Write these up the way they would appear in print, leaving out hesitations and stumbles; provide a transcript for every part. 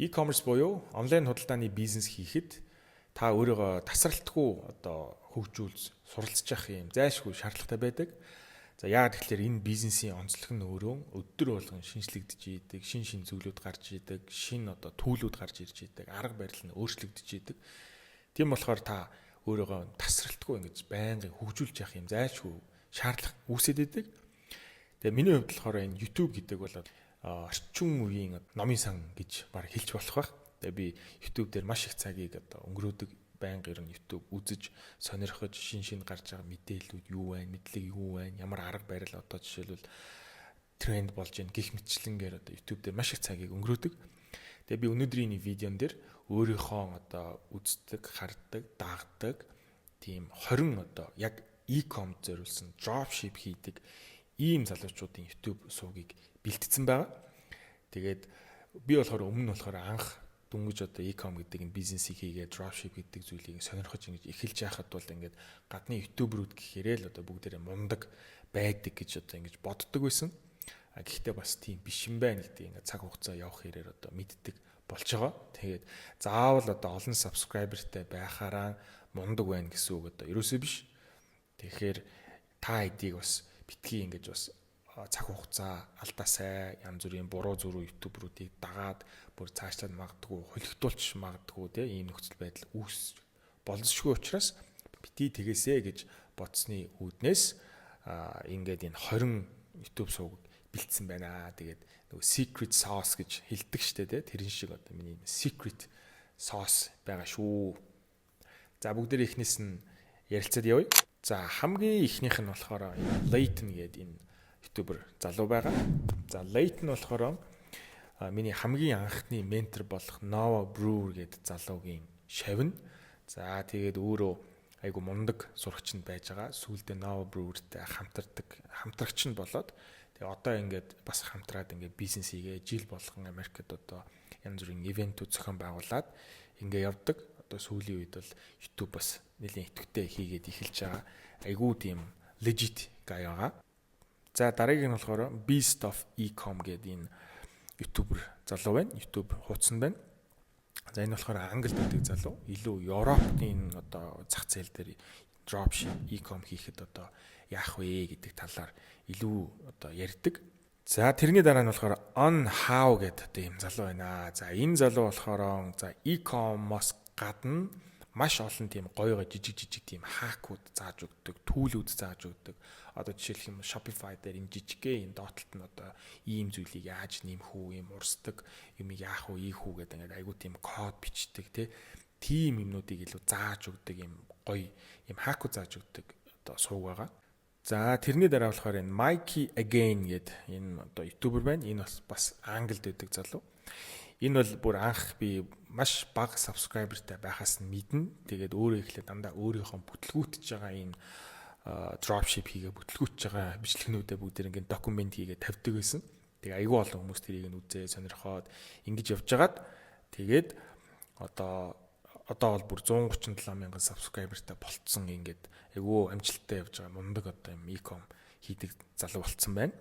E-commerce буюу онлайн худалдааны бизнес хийхэд та өөрийгөө тасралтгүй хөгжүүлж суралцж явах юм зайлшгүй шаардлагатай байдаг. За яагаад гэвэл энэ бизнесийн онцлог нь өөрөө өдөр болгон шинжлэгдэж идэг, шин зүйлүүд гарч идэг, шин төлөвлөд гарч ирж идэг, арга барил нь өөрчлөгдөж идэг. Тийм болохоор та өөрийгөө тасралтгүй ингэж байнгын хөгжүүлж явах юм зайлшгүй шаардлага үүсэт идэг. Тэгээ миний хувьд болохоор энэ YouTube гэдэг бол орчин үеийн номын сан гэж баг хэлж болох байх. Тэгээ би YouTube дээр маш их цагийг өнгөрөөдөг, байнга ер нь YouTube үзэж, сонирхож, шин гарч байгаа мэдээлүүд юу байна, мэдлэг юу байна, ямар арга барил жишээлбэл тренд болж ийн гих мэтчлэнгээр YouTube дээр маш их цагийг өнгөрөөдөг. Тэгээ би өнөөдрийн видеон дээр өөрийнхөө үздэг, хардаг, дагдаг тийм 20 яг e-com зориулсан dropship хийдэг ийм залуучуудын YouTube сувгийг бэлтгэсэн байгаа. Тэгээд би өмнө анх дүнгиж e-com гэдэг энэ бизнесийг хийгээд dropship гэдэг зүйлийг сонирхож ингэж эхэлж яхад бол ингээд гадны YouTube-рууд гэхээрээ л бүгдээрээ мундаг байдаг гэж ингэж боддог байсан. Гэхдээ бас тийм биш юм байна гэдэг ингээд цаг хугацаа явах хэрээр мэддэг болж байгаа. Тэгээд заавал олон subscriberтэй байхаараа мундаг байна гэсэн үг ерөөсөө биш. Тэгэхээр та хэдийг бас битгий ингэж бас цаг хугацаа алдаасай янз бүрийн буруу зуруу YouTube-руудыг дагаад бүр цаашлаад магадгүй холигдуулж магадгүй ийм нөхцөл байдал үүсч болзошгүй учраас битгий тэгээсэ гэж бодсны үүднээс ингээд энэ 20 YouTube сувг бэлдсэн байна. Тэгээд нөгөө secret sauce гэж хэлдэг штэ тэрэн шиг миний secret sauce байгаа шүү. За бүгдээ эхнээс нь ярилцаад явъя. За хамгийн ихнийх нь болохоор Layton гэдэг энэ ютубер залуу байгаа. За Layton болохоор миний хамгийн анхны ментор болох Noah Brewer гэдэг залуугийн шавь. За тэгээд өөрөө айгу мундаг сурагч нь байж байгаа. Сүүлдээ Noah Brewer-тэй хамтрагч нь болоод тэгээд одоо ингээд бас хамтраад ингээд бизнес хийгээ жил болгон Америкт янз бүрийн ивентүүд зохион байгуулад ингээд явдаг. Сүүлийн үед бол YouTube бас нэлийн идэвхтэй хийгээд эхэлж байгаа. Айгуу тийм legit guy байгаа. За дараагийн нь болохоор Beast of E-com гэдэг энэ YouTuber залуу байна. YouTube хуудсан байна. За энэ болохоор Англид байдаг залуу. Илүү Европын зах зээл дээр dropship E-com хийхэд яах вэ гэдэг талаар илүү ярьдаг. За тэрний дараа нь болохоор On How гэдэг ийм залуу байна. За энэ залуу болохоор E-commerce гадна маш олон тийм гоёгоо жижиг тийм хакууд зааж өгдөг, түүлүүд зааж өгдөг. Жишээлх юм Shopify дээр энэ жижигхэн энэ доотлолт нь ийм зүйлийг яаж нэмэх үү, ийм урсдаг юм яах вэ, ийх үү гэдэг ингээд айгуу тийм код бичдэг тийм юмнуудыг илүү зааж өгдөг ийм гоё ийм хакууд зааж өгдөг сувг байгаа. За тэрний дараа болохоор энэ Mikey Again гэдэг энэ ютубер байна. Энэ бас Англид байдаг залуу. Энэ бол бүр анх би маш бага subscriberтай байхаас нь мэднэ. Тэгээд өөрөө ихлээр дандаа өөрийнхөө бүтлгүүтж байгаа энэ dropship хийгээ бүтлгүүтж байгаа бичлэгнүүдээ бүгдээр ингээд документ хийгээ тавьдаг байсан. Тэгээ айгүй олон хүмүүс тэрийг нь үзээ сонирхоод ингэж явж байгаад тэгээд одоо бол бүр 137,000 subscriberтай болцсон ингээд айгүй амжилттай явж байгаа мундаг юм e-com хийдэг залуу болцсон байна.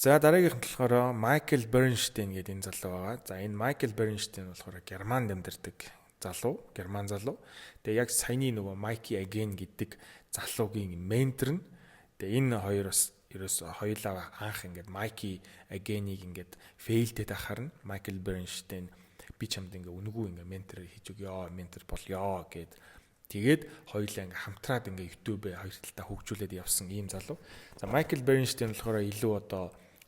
За дараагийнх нь болохоор Michael Bernstein гэдэг энэ залуу байгаа. За энэ Michael Bernstein болохоор Германд амьдардаг залуу, герман залуу. Тэгээ яг саяны нөгөө Mikey Again гэдэг залуугийн ментор нь. Тэгээ энэ хоёр бас ерөөсө хоёулаа анх ингээд Mikey Again-ийг ингээд failed тахаар нь Michael Bernstein би чамд ингээд үнэгүй ингээд ментор хийж өгье, ментор болёо гэд. Тэгээд хоёулаа ингээд хамтраад ингээд YouTube-ээ хоёр талдаа хөгжүүлээд явсан ийм залуу. За Michael Bernstein болохоор илүү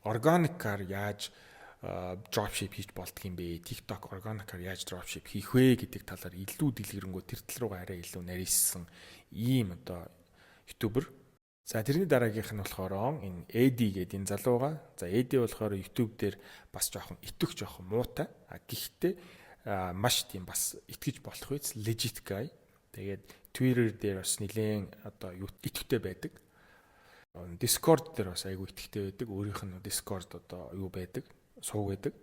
органикаар яаж dropship хийж болдго юм бэ? TikTok органикаар яаж dropship хийх вэ гэдэг талаар илүү дэлгэрэнгүй тэр тал руугаа арай илүү нарийсан ийм ютубер. За тэрний дараагийнх нь болохоор энэ Eddie гэдэг энэ залуу байгаа. За Eddie болохоор YouTube дээр бас жоохон муутай. Гэхдээ маш тийм бас итгэж болох үс legit guy. Тэгээд Twitter дээр бас нэлээд итгэвтэй байдаг. Discord дээр бас айгүй итгэвтэй байдаг. Өөрийнх нь Discord юу байдаг? Сууг байдаг.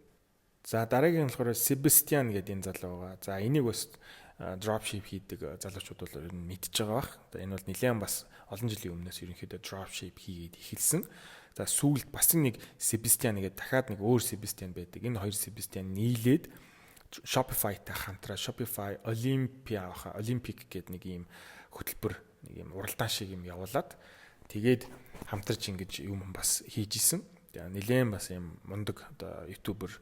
За дараагийн нь болохоор Sebastian гэдэг энэ залуу байгаа. За энийг бас dropship хийдэг залуучууд бол ер нь мэдж байгаа бах. За энэ бол нэлээд бас олон жилийн өмнөөс ерөнхийдөө dropship хийгээд эхэлсэн. За сүүлд бас нэг Sebastian гэдэг дахиад нэг өөр Sebastian байдаг. Энэ хоёр Sebastian нийлээд Shopify-тай хамтраа Shopify Olympic гэдэг нэг ийм хөтөлбөр нэг ийм уралдаан шиг юм явуулаад тэгээд хамтарч ингэж юм бас хийж исэн. Нилээн бас ийм мундаг одоо ютубер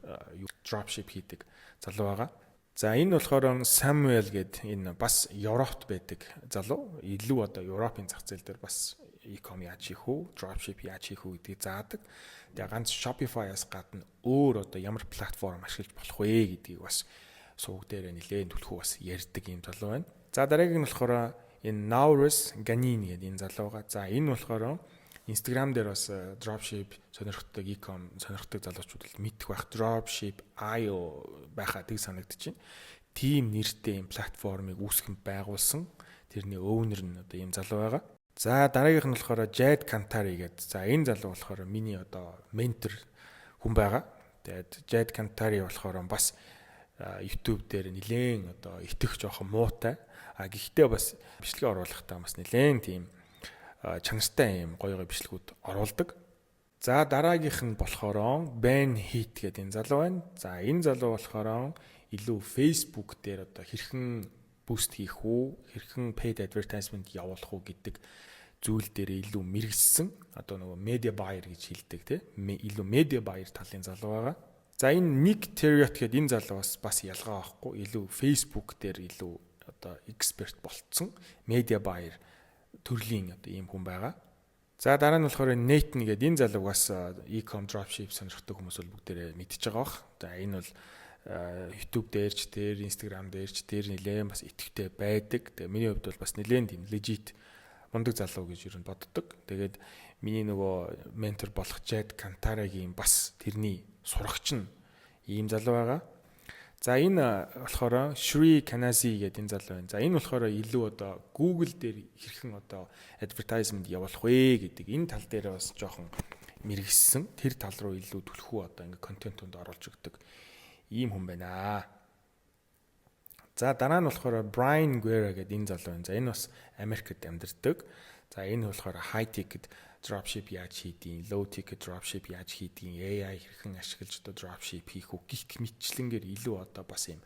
dropship хийдэг залуу байгаа. За энэ болохоор Samuel гэдэг энэ бас Европт байдаг залуу. Илүү одоо Европын зах зээл дээр бас e-com яаж хийх үү, dropship яаж хийх үү гэдгийг заадаг. Тэгээ ганц Shopify-аас гадна өөр одоо ямар платформ ашиглаж болох вэ гэдгийг бас сувг дээр нэлээд түлхүү бас ярьдаг юм залуу байна. За дараагийн нь болохоор энэ Naurus Ganini гэдэг энэ залуу байгаа. За энэ болохоор Instagram дээр бас dropship сонирхдаг e-com сонирхдаг залуучуудад мэдэх байх dropship.io байхад тийг санагдчихэв. Тим нэртэй юм платформыг үүсгэн байгуулсан тэрний owner нь одоо ийм залуу байгаа. За дараагийнх нь болохоор Jade Kantari гэдэг. За энэ залуу болохоор миний одоо ментор хүн байгаа. Тэгээд Jade Kantari болохоор бас YouTube дээр нэлээд одоо итгэх жоохон муутай. Гэхдээ бас бичлэгээ оруулахдаа бас нэлээд тийм чанартай юм гоё бичлэгүүд оруулдаг. За дараагийнх нь болохоор Ben Heat гэдэг энэ залуу байна. За энэ залуу болохоор илүү Facebook дээр одоо хэрхэн буст хийх үү, хэрхэн paid advertisement явуулах уу гэдэг зүйл дээр илүү мэрэгсэн. Одоо нөгөө media buyer гэж хэлдэг тийм илүү media buyer талын залуу байгаа. За энэ Nick Terriot гэдэг энэ залуу бас ялгаа байхгүй. Илүү Facebook дээр илүү одоо expert болцсон media buyer төрлийн одоо ийм хүн байгаа. За дараа нь болохоор Nathan гэдэг энэ залуу бас e-com dropship сонирхдаг хүмүүс бол бүгдээрээ мэдчихэж байгаа бах. За энэ бол YouTube дээр ч тэр Instagram дээр ч тэр нэлээд бас идэвхтэй байдаг. Тэгээ миний хувьд бол бас нэлээд тийм legit мундаг залуу гэж юу боддог. Тэгээд миний нөгөө ментор болох Jade Kantari-гийн бас тэрний сурагч нь ийм залуу байгаа. За энэ болохоор Shri Kanazi гэдэг энэ залуу байна. За энэ болохоор илүү одоо Google дээр хэрхэн одоо advertisement явуулах вэ гэдэг энэ тал дээр бас жоохон мэрэгссэн. Тэр тал руу илүү түлхүү одоо ингээ контентууд оруулж өгдөг ийм хүн байна. За дараа нь болохоор Brian Guerra гэдэг энэ залуу байна. За энэ бас Америкт амьдардаг. За энэ болохоор high ticket dropship яаж хийдیں, low ticket dropship яаж хийдیں, AI хэрхэн ашиглаж одоо dropship хийх үү гэх мэтчлэнгээр илүү одоо бас юм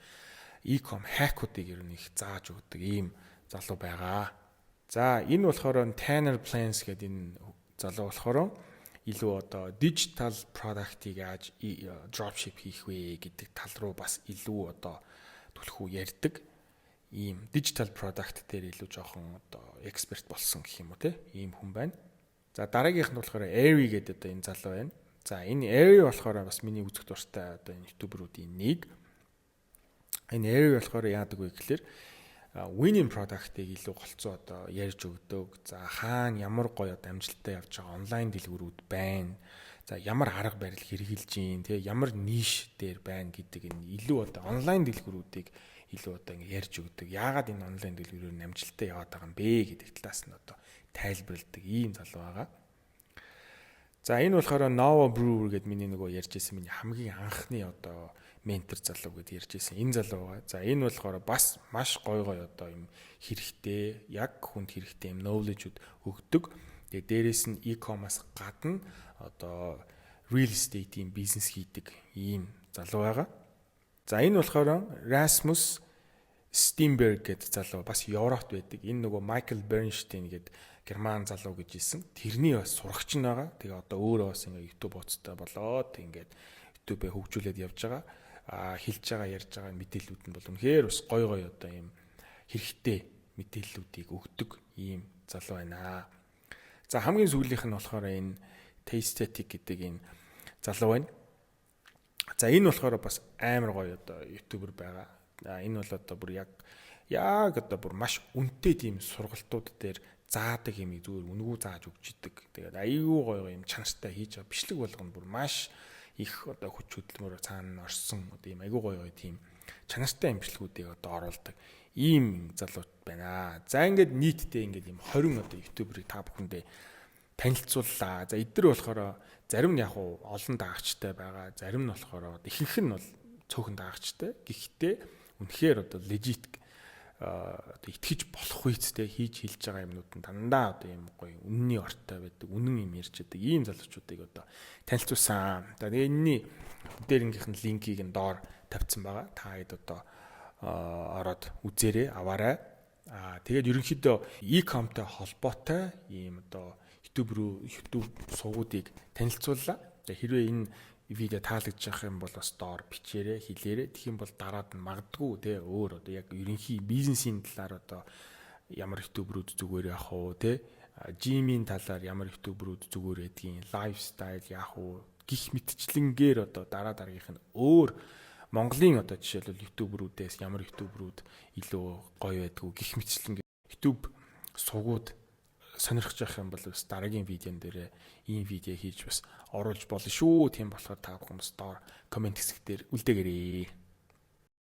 e-com hack-уудыг ер нь их зааж өгдөг ийм залуу байгаа. За энэ болохоор Tanner Plans гэдэг энэ залуу болохоор илүү одоо digital product-ыг яаж dropship хийх вэ гэдэг тал руу бас илүү одоо түлхүү ярьдаг. Ийм digital product дээр илүү жоохон одоо expert болсон гэх юм уу те ийм хүн байна. За дараагийнх нь болохоор Airy гэдэг одоо энэ залуу байна. За энэ Airy болохоор бас миний үзэх дуртай одоо энэ ютуберуудын нэг. Энэ Airy болохоор яадаг вэ гэхээр winning product-ыг илүү голцоо одоо ярьж өгдөг. За хаана ямар гоё одоо амжилттай явж байгаа онлайн дэлгүүрүүд байна. За ямар арга барил хэрэгжилж гин тий ямар ниш дээр байна гэдэг энэ илүү одоо онлайн дэлгүүрүүдийг илүү одоо ингэ ярьж өгдөг. Яагаад энэ онлайн дэлгүүрээр амжилттай яваад байгаа юм бэ гэдэг талаас нь одоо тайлбарладаг ийм залуу байгаа. За энэ болохоор Nova Brewer гэдэг миний нөгөө ярьжсэн миний хамгийн анхны одоо ментор залуу гэдээ ярьжсэн энэ залуу байгаа. За энэ болохоор бас маш гой одоо юм хэрэгтэй, яг хүнд хэрэгтэй юм knowledge-уд өгдөг. Тэгээ дээрэс нь e-commerce гадна одоо real estate-ийн бизнес хийдэг ийм залуу байгаа. За энэ болохоор Rasmus Steenberg гэдэг залуу бас Европт байдаг. Энэ нөгөө Michael Bernstein гэдэг герман залуу гэж хэлсэн. Тэрний бас сурагч нь байгаа. Тэгээ одоо өөрөө бас ингээ YouTube уцтай болоод ингээд YouTube-ээ хөгжүүлээд явж байгаа. Хэлж байгаа, ярьж байгаа мэдээллүүд нь бол үнэхээр бас гой одоо юм хэрэгтэй мэдээллүүдийг өгдөг ийм залуу байна. За хамгийн сүүлийнх нь болохоор энэ Tastetic гэдэг энэ залуу байна. За энэ болохоор бас амар гоё одоо ютубер байгаа. Энэ бол одоо бүр яг одоо бүр маш үнэтэй тийм сургалтууд дээр заадаг юм зүгээр үнгүү зааж өгч идэг. Тэгээд аюу гоё юм чанартай хийж байгаа бичлэг болгоно бүр маш их одоо хүч хөдөлмөр цаана орсон одоо юм аюу гоё тийм чанартай юм бичлэгүүдийг одоо оруулдаг ийм залууд байна. За ингээд нийтдээ ингээд юм 20 одоо ютуберыг та бүхэндээ танилцууллаа. За эдгээр болохоор зарим нь яг олон даагчтай байгаа. Зарим нь болохоор ихэнх нь бол цөөхөн даагчтай. Гэхдээ үнэхээр одоо legit одоо итгэж болох үедээ хийж хэлж байгаа юмнууд нь дандаа одоо юм гоё үнний ортой байдаг. Үнэн юм ярьж байдаг. Ийм залуучуудыг одоо танилцуулсан. За тэгээ энэний дээрнгийнх нь линкийг нь доор тавьсан байгаа. Та хэд одоо ороод үзээрэй, аваарай. Тэгээд ерөнхийдөө e-comтой холбоотой ийм одоо YouTube сувгуудыг танилцууллаа. Хэрвээ энэ видео таалагдж байгаа юм бол бас доор бичээрэй, хэлээрэй. Тэгэх юм бол дараад нь магадгүй те өөр одоо яг ерөнхий бизнесийн талаар одоо ямар YouTube-рүүд зүгээр яах вэ те жимийн талаар ямар YouTube-рүүд зүгээр байдгийг, лайфстайл яах вэ гих мэтчлэнгээр одоо дараагийнх нь өөр Монголын одоо жишээлбэл YouTube-рүүдээс ямар YouTube-рүүд илүү гоё байдгүй гих мэтчлэн YouTube сувгууд сонирхож явах юм бол бас дараагийн видеон дээр ийм видео хийж бас оруулж болно шүү. Тийм болохоор та бүхэн бас доор комент хэсэг дээр үлдээгээрэй.